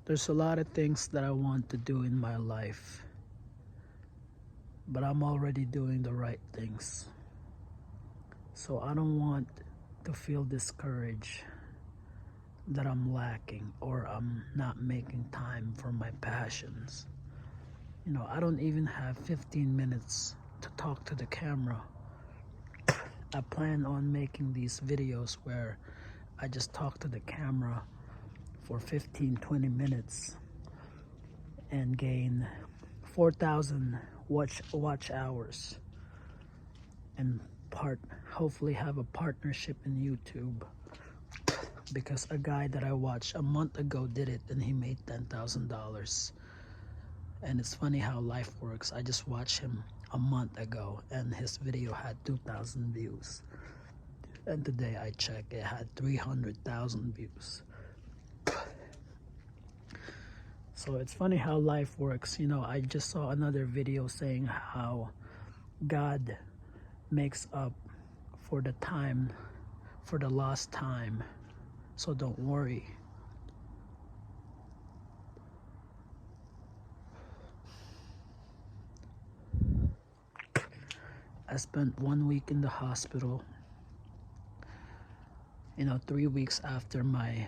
There's a lot of things that I want to do in my life, but I'm already doing the right things. So I don't want to feel discouraged that I'm lacking or I'm not making time for my passions. I don't even have 15 minutes to talk to the camera. I plan on making these videos where I just talk to the camera for 15-20 minutes and gain 4,000 watch hours and hopefully have a partnership in YouTube, because a guy that I watched a month ago did it and he made $10,000. And it's funny how life works. I just watched him a month ago and his video had 2,000 views, and today I checked, it had 300,000 views. So it's funny how life works. I just saw another video saying how God makes up for the lost time. So don't worry. I spent 1 week in the hospital. 3 weeks after my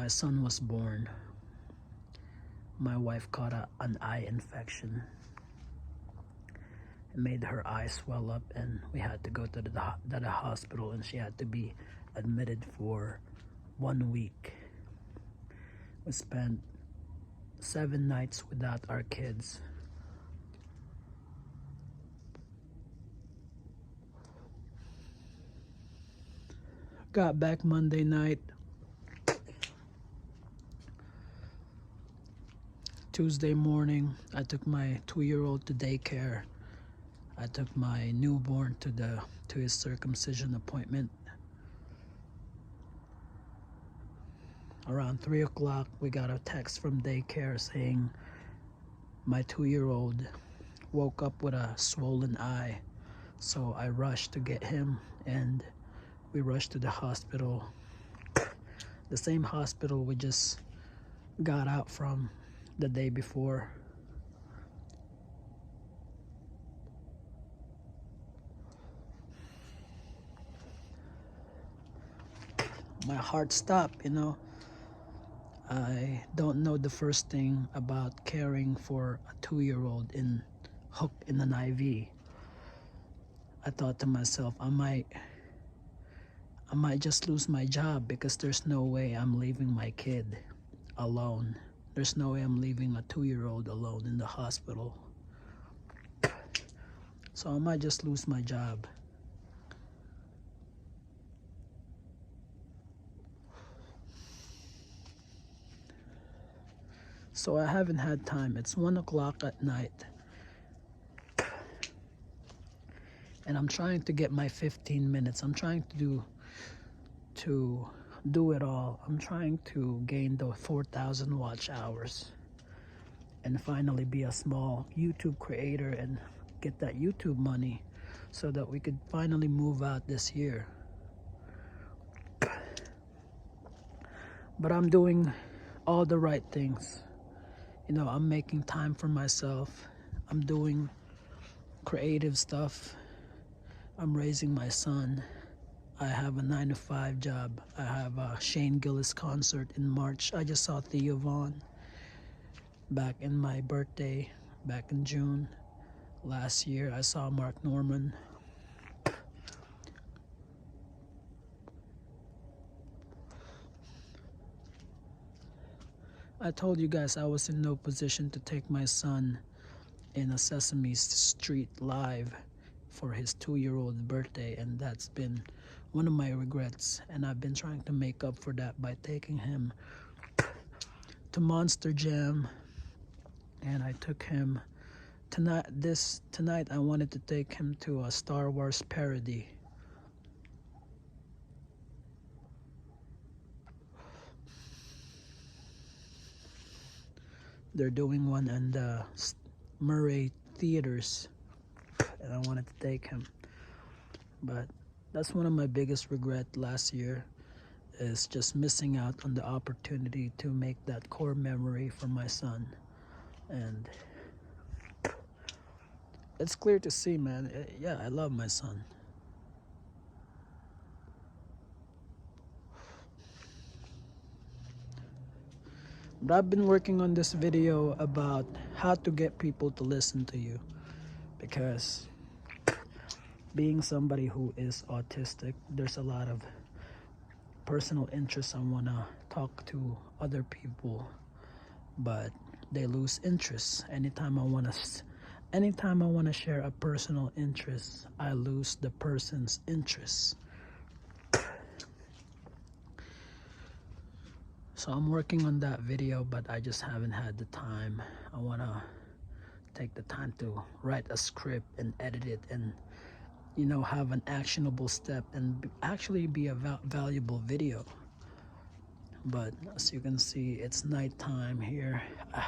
son was born, my wife caught an eye infection. It made her eye swell up and we had to go to the hospital, and she had to be admitted for 1 week. We spent 7 nights without our kids. Got back Monday night. Tuesday morning, I took my 2-year-old to daycare. I took my newborn to his circumcision appointment. Around 3 o'clock, we got a text from daycare saying my 2-year-old woke up with a swollen eye. So I rushed to get him and we rushed to the hospital. The same hospital we just got out from the day before. My heart stopped. I don't know the first thing about caring for a 2-year-old hooked in an IV. I thought to myself, I might just lose my job, because there's no way I'm leaving my kid alone. There's no way I'm leaving a 2-year-old alone in the hospital. So I might just lose my job. So I haven't had time. It's 1 o'clock at night. And I'm trying to get my 15 minutes. I'm trying to do it all. I'm trying to gain the 4,000 watch hours and finally be a small YouTube creator and get that YouTube money so that we could finally move out this year. But I'm doing all the right things. I'm making time for myself. I'm doing creative stuff. I'm raising my son. I have a 9-to-5 job. I have a Shane Gillis concert in March. I just saw Theo Vaughn back in my birthday, back in June. Last year, I saw Mark Norman. I told you guys I was in no position to take my son in a Sesame Street live for his 2-year-old birthday, and that's been one of my regrets, and I've been trying to make up for that by taking him to Monster Jam. And I took him tonight I wanted to take him to a Star Wars parody. They're doing one in the Murray theaters, and I wanted to take him. But that's one of my biggest regrets last year. is just missing out on the opportunity to make that core memory for my son. And it's clear to see, man. Yeah, I love my son. But I've been working on this video about how to get people to listen to you, because being somebody who is autistic, there's a lot of personal interests. I want to talk to other people, but they lose interest. Anytime I want to share a personal interest, I lose the person's interest. So I'm working on that video, but I just haven't had the time. I want to take the time to write a script and edit it, and have an actionable step and actually be a valuable video. But as you can see, it's nighttime here. I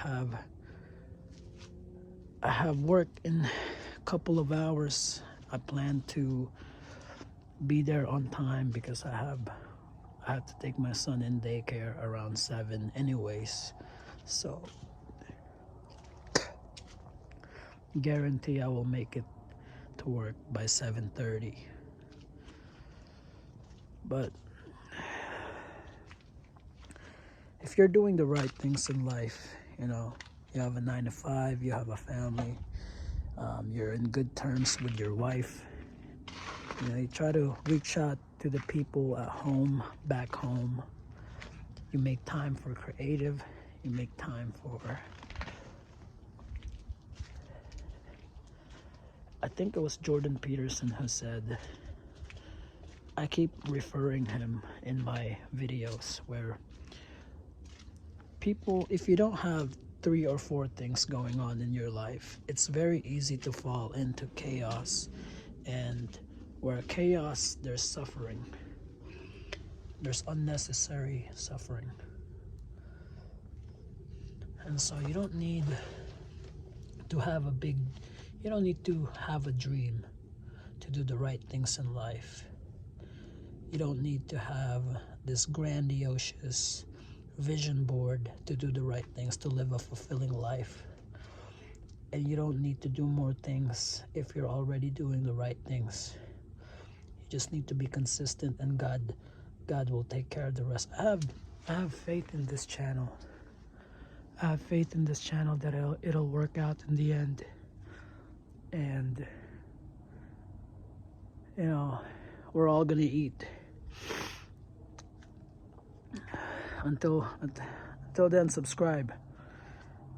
have worked in a couple of hours. I plan to be there on time because I have to take my son in daycare around 7 anyways, so guarantee I will make it to work by 7:30. But if you're doing the right things in life, you have a 9 to 5, you have a family, you're in good terms with your wife, you try to reach out to the people at home, back home. You make time for creative, you make time for, I think it was Jordan Peterson who said, I keep referring him in my videos, where people, if you don't have 3 or 4 things going on in your life, it's very easy to fall into chaos. And where chaos, there's suffering. There's unnecessary suffering. And so you don't need to have a dream to do the right things in life. You don't need to have this grandiose vision board to do the right things, to live a fulfilling life. And you don't need to do more things if you're already doing the right things. You just need to be consistent, and God will take care of the rest. I have faith in this channel. I have faith in this channel that it'll work out in the end. And we're all gonna eat. Until then, subscribe.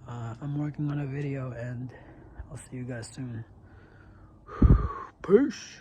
I'm working on a video, and I'll see you guys soon. Peace.